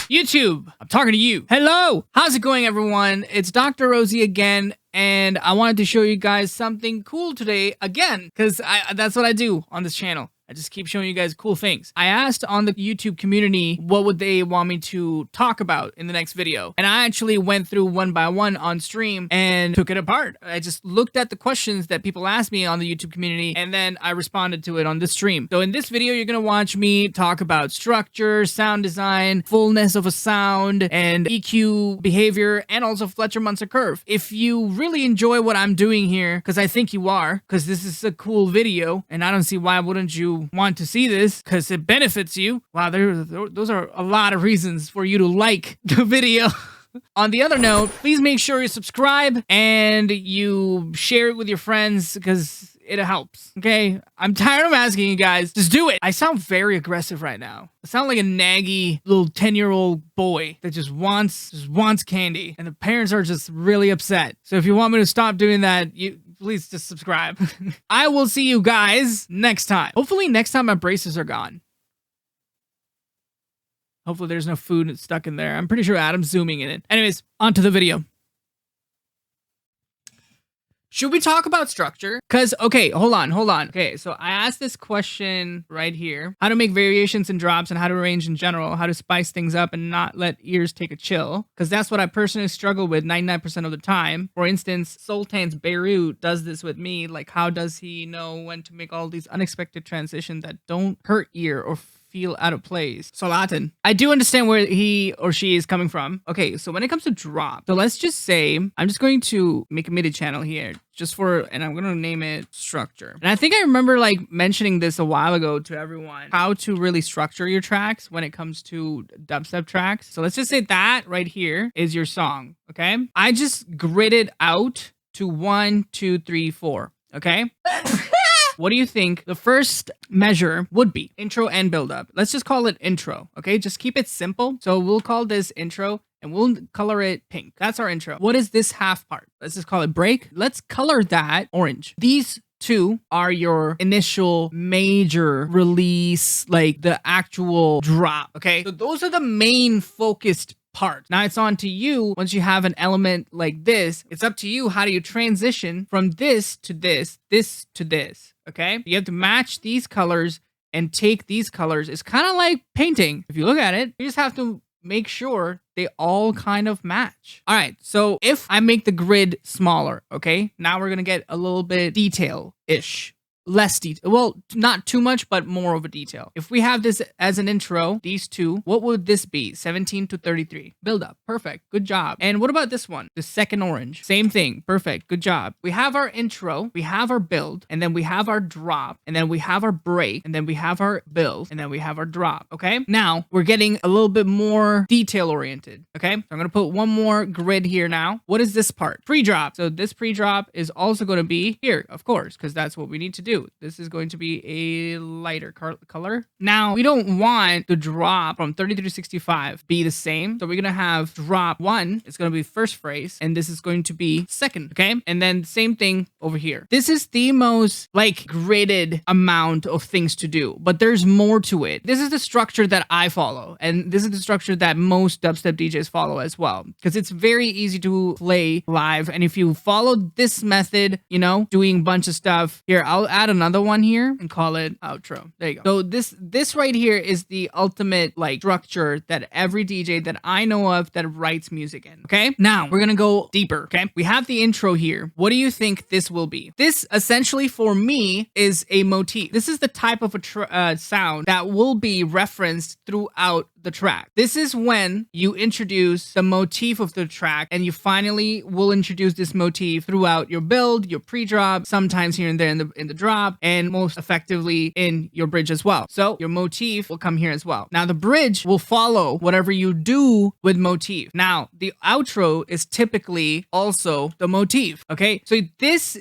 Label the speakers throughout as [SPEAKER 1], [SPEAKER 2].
[SPEAKER 1] YouTube, I'm talking to you. Hello, how's it going, everyone? It's Dr. Rosie again, and I wanted to show you guys something cool today again, because that's what I do on this channel. I just keep showing you guys cool things. I asked on the YouTube community what would they want me to talk about in the next video. And I actually went through one by one on stream and took it apart. I just looked at the questions that people asked me on the YouTube community, and then I responded to it on the stream. So in this video, you're going to watch me talk about structure, sound design, fullness of a sound, and EQ behavior, and also Fletcher-Munster curve. If you really enjoy what I'm doing here, because I think you are, because this is a cool video, and I don't see why wouldn't you want to see this, because it benefits you. Wow, those are a lot of reasons for you to like the video. On the other note, please make sure you subscribe and you share it with your friends, because it helps, okay? I'm tired of asking you guys. Just do it. I sound very aggressive right now. I sound like a naggy little 10-year-old boy that just wants candy, and the parents are just really upset. So if you want me to stop doing that, please just subscribe. I will see you guys next time. Hopefully next time my braces are gone. Hopefully there's no food stuck in there. I'm pretty sure Adam's zooming in it. Anyways, on to the video. Should we talk about structure? Because, okay, hold on. Okay, so I asked this question right here. How to make variations and drops, and how to arrange in general. How to spice things up and not let ears take a chill. Because that's what I personally struggle with 99% of the time. For instance, Sultan's Beirut does this with me. Like, how does he know when to make all these unexpected transitions that don't hurt ear or feel out of place? So Latin. I do understand where he or she is coming from. Okay, so when it comes to drop, so let's just say, I'm just going to make a MIDI channel here, and I'm going to name it structure. And I think I remember like mentioning this a while ago to everyone, how to really structure your tracks when it comes to dubstep tracks. So let's just say that right here is your song, okay? I just gridded out to 1, 2, 3, 4, okay? What do you think the first measure would be? Intro and build up. Let's just call it intro, okay? Just keep it simple. So we'll call this intro and we'll color it pink. That's our intro. What is this half part? Let's just call it break. Let's color that orange. These two are your initial major release, like the actual drop, okay? So those are the main focused part. Now it's on to you. Once you have an element like this, it's up to you. How do you transition from this to this to this? Okay, you have to match these colors and take these colors. It's kind of like painting. If you look at it, you just have to make sure they all kind of match. All right, so if I make the grid smaller, okay, now we're gonna get a little bit detail-ish. Less detail, well, not too much, but more of a detail. If we have this as an intro, these two, what would this be? 17 to 33. Build up. Perfect. Good job. And what about this one? The second orange. Same thing. Perfect. Good job. We have our intro, we have our build, and then we have our drop, and then we have our break, and then we have our build, and then we have our drop. Okay? Now we're getting a little bit more detail oriented. Okay? So I'm going to put one more grid here now. What is this part? Pre-drop. So this pre-drop is also going to be here, of course, because that's what we need to do. This is going to be a lighter color. Now, we don't want the drop from 33 to 65 be the same. So we're going to have drop 1. It's going to be first phrase. And this is going to be second. Okay. And then same thing over here. This is the most like gridded amount of things to do, but there's more to it. This is the structure that I follow. And this is the structure that most dubstep DJs follow as well, because it's very easy to play live. And if you follow this method, you know, doing a bunch of stuff here, I'll add another one here and call it outro. There you go. So this right here is the ultimate like structure that every DJ that I know of that writes music in. Okay, now we're gonna go deeper. Okay, we have the intro here. What do you think this will be? This essentially for me is a motif. This is the type of a sound that will be referenced throughout the track. This is when you introduce the motif of the track, and you finally will introduce this motif throughout your build, your pre-drop, sometimes here and there in the drop, and most effectively in your bridge as well. So your motif will come here as well. Now the bridge will follow whatever you do with motif. Now the outro is typically also the motif. Okay, so this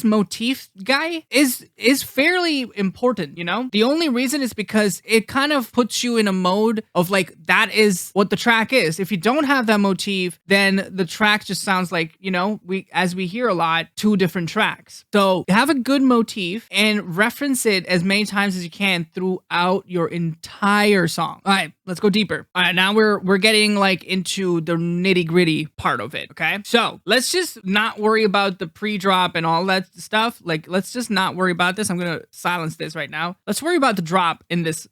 [SPEAKER 1] motif guy is fairly important, you know? The only reason is because it kind of puts you in a mode of like, that is what the track is. If you don't have that motif, then the track just sounds like, you know, as we hear a lot, two different tracks. So have a good motif and reference it as many times as you can throughout your entire song. All right, let's go deeper. All right, now we're getting like into the nitty-gritty part of it, okay? So let's just not worry about the pre-drop and all that stuff. Like, let's just not worry about this. I'm gonna silence this right now. Let's worry about the drop in this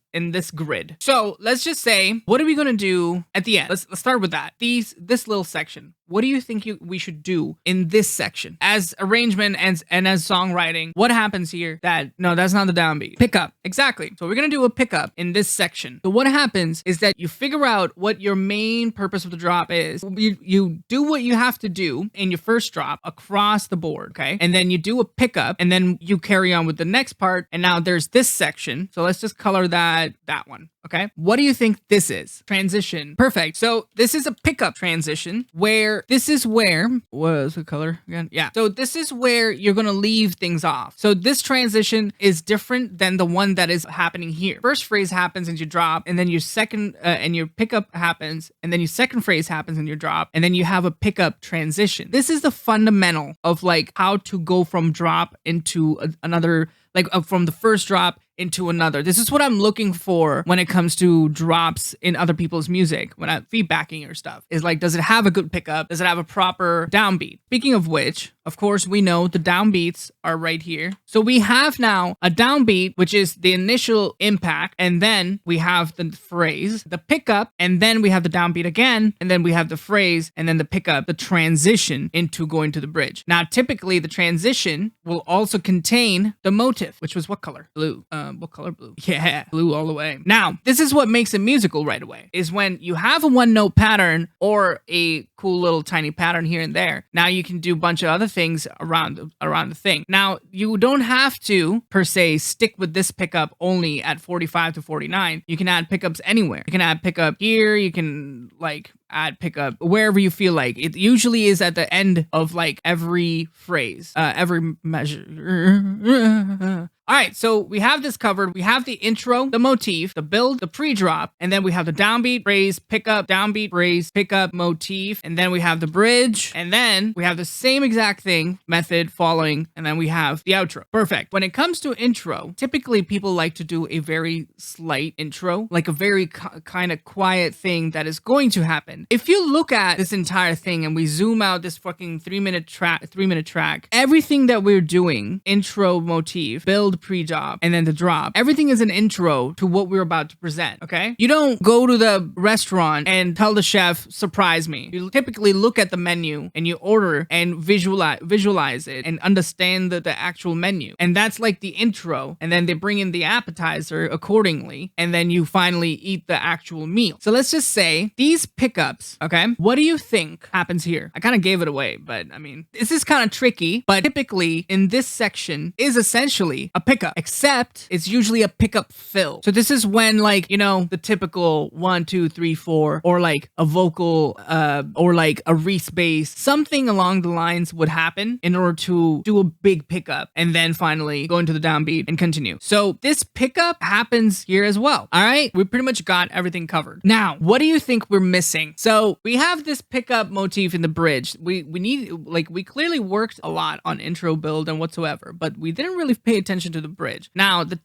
[SPEAKER 1] grid. So let's just say, what are we gonna do at the end? Let's start with that. This little section. What do you think we should do in this section? As arrangement and as songwriting, what happens here no, that's not the downbeat. Pickup. Exactly. So we're gonna do a pickup in this section. So what happens is that you figure out what your main purpose of the drop is. You do what you have to do in your first drop across the board, okay? And then you do a pickup, and then you carry on with the next part, and now there's this section. So let's just color that one. Okay. What do you think this is? Transition. Perfect. So this is a pickup transition where what is the color again? Yeah. So this is where you're going to leave things off. So this transition is different than the one that is happening here. First phrase happens and you drop, and then your second, and your pickup happens, and then your second phrase happens and you drop, and then you have a pickup transition. This is the fundamental of like how to go from drop into another, like from the first drop into another. This is what I'm looking for when it comes to drops in other people's music, when I'm feedbacking your stuff, is like, does it have a good pickup? Does it have a proper downbeat? Speaking of which, of course, we know the downbeats are right here. So we have now a downbeat, which is the initial impact, and then we have the phrase, the pickup, and then we have the downbeat again, and then we have the phrase, and then the pickup, the transition into going to the bridge. Now, typically, the transition will also contain the motive, which was what color? Blue. What color? Blue. Yeah, blue all the way. Now, this is what makes it musical right away, is when you have a one-note pattern or a cool little tiny pattern here and there. Now you can do a bunch of other things around the thing. Now, you don't have to, per se, stick with this pickup only at 45 to 49. You can add pickups anywhere. You can add pickup here. You can, like, add pickup wherever you feel like. It usually is at the end of like every phrase, every measure. All right, so we have this covered. We have the intro, the motif, the build, the pre-drop, and then we have the downbeat, phrase, pickup, downbeat, phrase, pickup, motif, and then we have the bridge, and then we have the same exact thing, method, following, and then we have the outro. Perfect. When it comes to intro, typically people like to do a very slight intro, like a very kind of quiet thing that is going to happen. If you look at this entire thing and we zoom out this fucking 3-minute track, everything that we're doing, intro, motif, build, pre-drop, and then the drop, everything is an intro to what we're about to present, okay? You don't go to the restaurant and tell the chef, surprise me. You typically look at the menu and you order and visualize it and understand the actual menu. And that's like the intro, and then they bring in the appetizer accordingly, and then you finally eat the actual meal. So let's just say these pickups, okay? What do you think happens here? I kind of gave it away, but I mean, this is kind of tricky, but typically in this section is essentially a pickup, except it's usually a pickup fill. So this is when, like, you know, the typical 1, 2, 3, 4, or like a vocal, or like a re-space, something along the lines would happen in order to do a big pickup and then finally go into the downbeat and continue. So this pickup happens here as well. All right, we pretty much got everything covered. Now, what do you think we're missing? So we have this pickup motif in the bridge. We clearly worked a lot on intro, build, and whatsoever, but we didn't really pay attention to the bridge. Now, the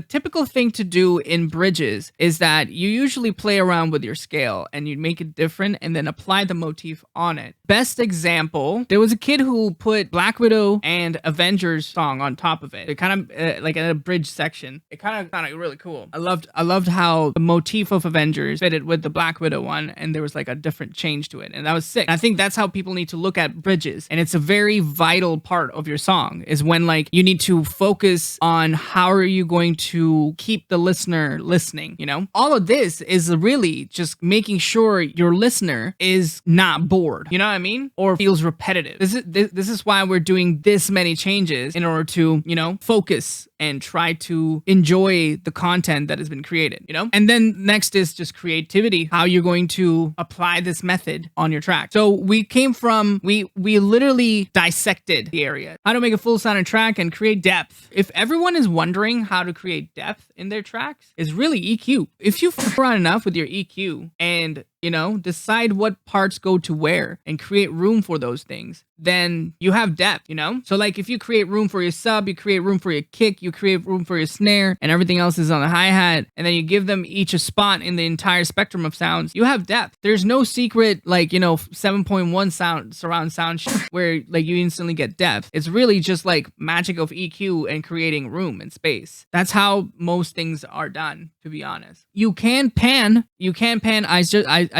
[SPEAKER 1] typical thing to do in bridges is that you usually play around with your scale and you make it different and then apply the motif on it. Best example, there was a kid who put Black Widow and Avengers song on top of it. It kind of like in a bridge section. It kind of sounded really cool. I loved how the motif of Avengers fitted with the Black Widow one, and there was like a different change to it, and that was sick. And I think that's how people need to look at bridges, and it's a very vital part of your song, is when like you need to focus on how are you going to keep the listener listening, you know? All of this is really just making sure your listener is not bored, you know what I mean? Or feels repetitive. This is why we're doing this many changes, in order to, you know, focus and try to enjoy the content that has been created, you know? And then next is just creativity, how you're going to apply this method on your track. So we came from, we literally dissected the area, how to make a full sounding track and create depth. If everyone is wondering how to create depth in their tracks, it's really EQ. If you fuck around enough with your EQ and you know, decide what parts go to where and create room for those things, then you have depth, you know? So like if you create room for your sub, you create room for your kick, you create room for your snare, and everything else is on the hi-hat, and then you give them each a spot in the entire spectrum of sounds, you have depth. There's no secret, like, you know, 7.1 surround sound where like you instantly get depth. It's really just like magic of EQ and creating room and space. That's how most things are done, to be honest. You can pan. I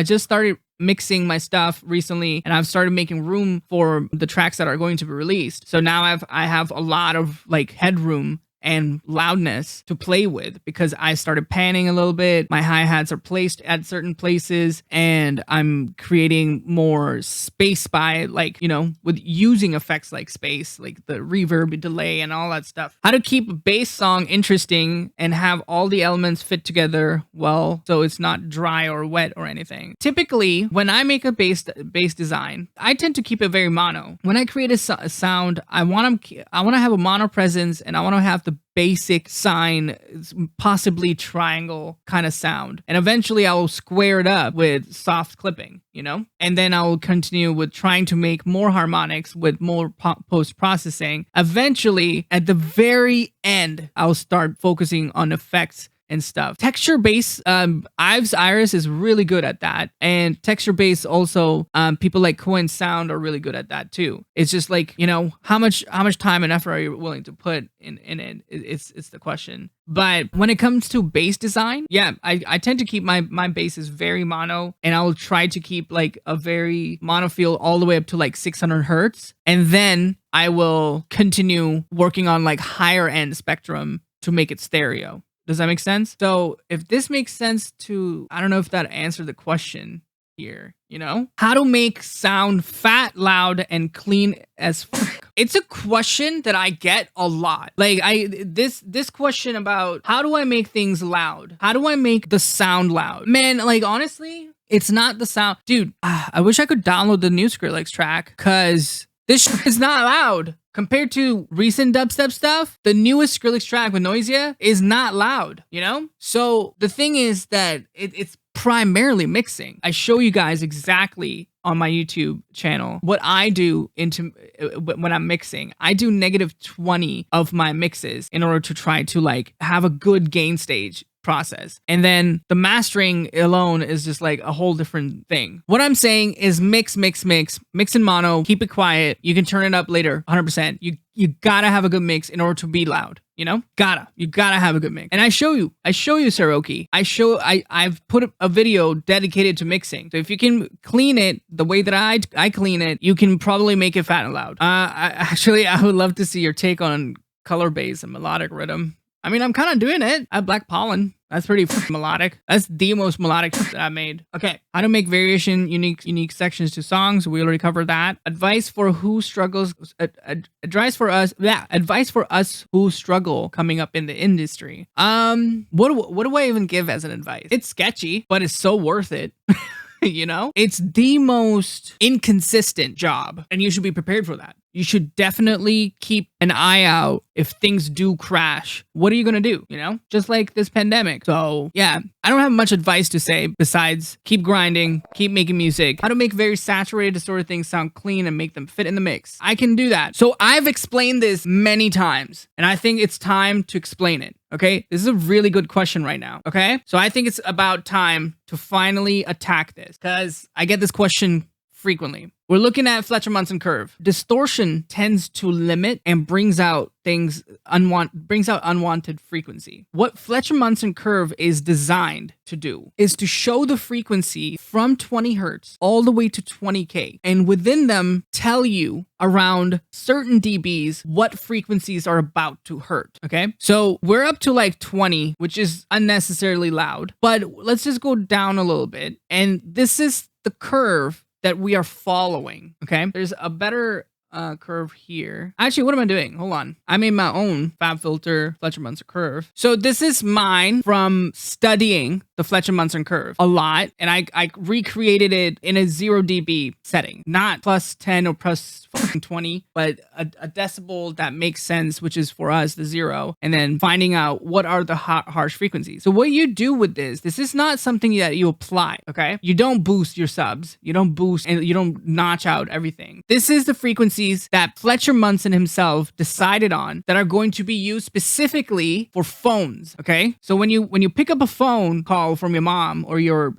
[SPEAKER 1] just started mixing my stuff recently, and I've started making room for the tracks that are going to be released. So now I have a lot of like headroom and loudness to play with because I started panning a little bit. My hi-hats are placed at certain places, and I'm creating more space by, like, you know, with using effects like space, like the reverb, delay, and all that stuff. How to keep a bass song interesting and have all the elements fit together well, so it's not dry or wet or anything. Typically, when I make a bass design, I tend to keep it very mono. When I create a sound, I want to have a mono presence, and I want to have the basic sine, possibly triangle kind of sound. And eventually I will square it up with soft clipping, you know? And then I will continue with trying to make more harmonics with more post-processing. Eventually, at the very end, I'll start focusing on effects and stuff. Texture bass, Ives Iris is really good at that. And texture bass also, people like Cohen Sound are really good at that too. It's just like, you know, how much time and effort are you willing to put in it? It's the question. But when it comes to bass design, yeah, I tend to keep my basses very mono, and I will try to keep like a very mono feel all the way up to like 600 hertz. And then I will continue working on like higher end spectrum to make it stereo. Does that make sense? So if this makes sense to, I don't know if that answered the question here, you know? How to make sound fat, loud, and clean as fuck. It's a question that I get a lot. Like this question about how do I make things loud? How do I make the sound loud? Man, like honestly, it's not the sound. Dude, I wish I could download the new Skrillex track, because this shit is not loud. Compared to recent dubstep stuff, the newest Skrillex track with Noisia is not loud, you know? So the thing is that it's primarily mixing. I show you guys exactly on my YouTube channel what I do when I'm mixing. I do -20 of my mixes in order to try to like have a good gain stage process. And then the mastering alone is just like a whole different thing. What I'm saying is mix in mono, keep it quiet. You can turn it up later 100%. You gotta have a good mix in order to be loud, you know? You gotta have a good mix. And I show you Saroki. I've put a video dedicated to mixing. So if you can clean it the way that I clean it, you can probably make it fat and loud. I would love to see your take on color bass and melodic rhythm. I mean, I'm kind of doing it. I have Black Pollen. That's pretty melodic. That's the most melodic that I made. Okay, how to make variation, unique sections to songs. We already covered that. Advice for who struggles. Advice for us. Yeah, advice for us who struggle coming up in the industry. What do I even give as an advice? It's sketchy, but it's so worth it. You know, it's the most inconsistent job, and you should be prepared for that. You should definitely keep an eye out if things do crash. What are you gonna do? You know, just like this pandemic. So yeah, I don't have much advice to say besides keep grinding, keep making music. How to make very saturated, distorted things sound clean and make them fit in the mix. I can do that. So I've explained this many times, and I think it's time to explain it. Okay, this is a really good question right now. Okay, so I think it's about time to finally attack this, because I get this question frequently. We're looking at Fletcher Munson curve. Distortion tends to limit and brings out unwanted frequency. What Fletcher Munson curve is designed to do is to show the frequency from 20 hertz all the way to 20K, and within them tell you around certain dBs what frequencies are about to hurt. Okay, so we're up to like 20, which is unnecessarily loud, but let's just go down a little bit, and this is the curve that we are following. Okay, there's a better curve here. Actually, what am I doing? Hold on. I made my own FabFilter Fletcher Munson curve. So this is mine from studying the Fletcher Munson curve a lot, and I recreated it in a 0 dB setting, not plus 10 or plus 20, but a decibel that makes sense, which is for us the 0, and then finding out what are the harsh frequencies. So what you do with this is not something that you apply, okay? You don't boost your subs, you don't boost, and you don't notch out everything. This is the frequencies that Fletcher Munson himself decided on that are going to be used specifically for phones, okay? So when you pick up a phone call from your mom or your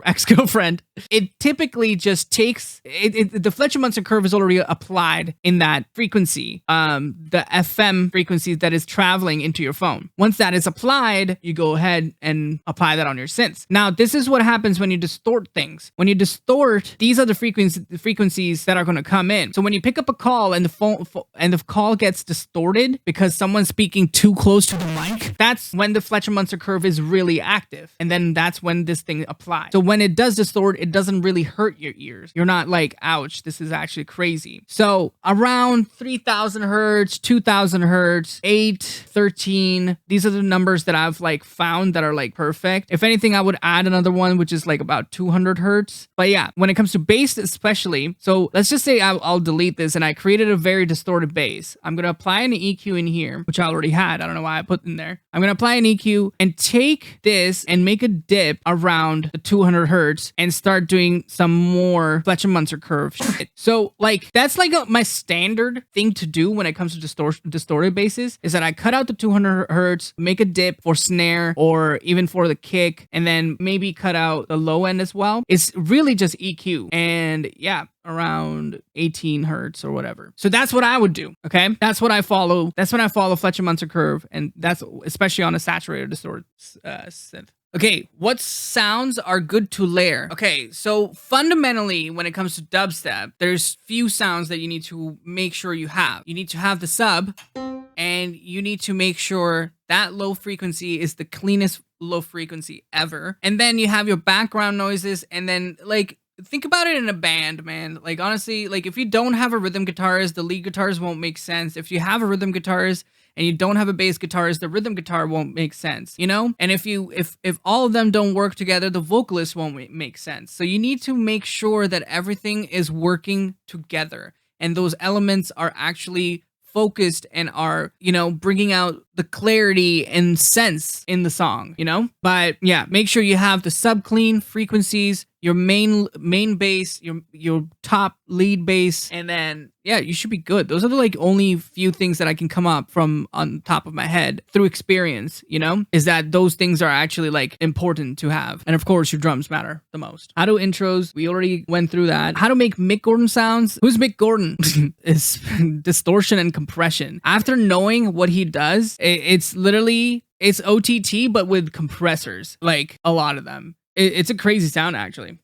[SPEAKER 1] ex-girlfriend, it typically just takes the Fletcher Munson curve is already applied in that frequency, the FM frequency that is traveling into your phone. Once that is applied, you go ahead and apply that on your synths. Now, this is what happens when you distort things. When you distort, these are the frequencies that are going to come in. So when you pick up a call and the call gets distorted because someone's speaking too close to the mic, that's when the Fletcher Munson curve is really active, and then that's when this thing applies. So when it does distort, it doesn't really hurt your ears. You're not like, ouch, this is actually crazy. So around 3000 hertz, 2000 hertz, 8, 13, these are the numbers that I've like found that are like perfect. If anything, I would add another one, which is like about 200 hertz. But yeah, when it comes to bass especially, so let's just say I'll delete this and I created a very distorted bass. I'm going to apply an EQ in here, which I already had. I don't know why I put in there. I'm going to apply an EQ and take this and make a dip around the 200 hertz and start doing some more Fletcher Munson curve shit. So like, that's like my standard thing to do when it comes to distorted basses, is that I cut out the 200 hertz, make a dip for snare or even for the kick, and then maybe cut out the low end as well. It's really just EQ. And yeah, around 18 hertz or whatever. So that's what I would do. Okay. That's what I follow. That's when I follow Fletcher Munson curve. And that's especially on a saturated distorted synth. Okay, what sounds are good to layer? Okay, so fundamentally, when it comes to dubstep, there's few sounds that you need to make sure you have. You need to have the sub, and you need to make sure that low frequency is the cleanest low frequency ever. And then you have your background noises, and then like, think about it in a band, man. Like, honestly, like if you don't have a rhythm guitarist, the lead guitars won't make sense. If you have a rhythm guitarist and you don't have a bass guitarist, the rhythm guitar won't make sense, you know? And if all of them don't work together, the vocalist won't make sense. So you need to make sure that everything is working together and those elements are actually focused and are, you know, bringing out the clarity and sense in the song, you know? But yeah, make sure you have the sub clean frequencies, your main bass, your top lead bass, and then yeah, you should be good. Those are the like only few things that I can come up from on top of my head through experience, you know, is that those things are actually like important to have. And of course, your drums matter the most. How to intros, we already went through that. How to make Mick Gordon sounds. Who's Mick Gordon? It's distortion and compression. After knowing what he does, it's literally, it's OTT, but with compressors, like a lot of them. It's a crazy sound, actually.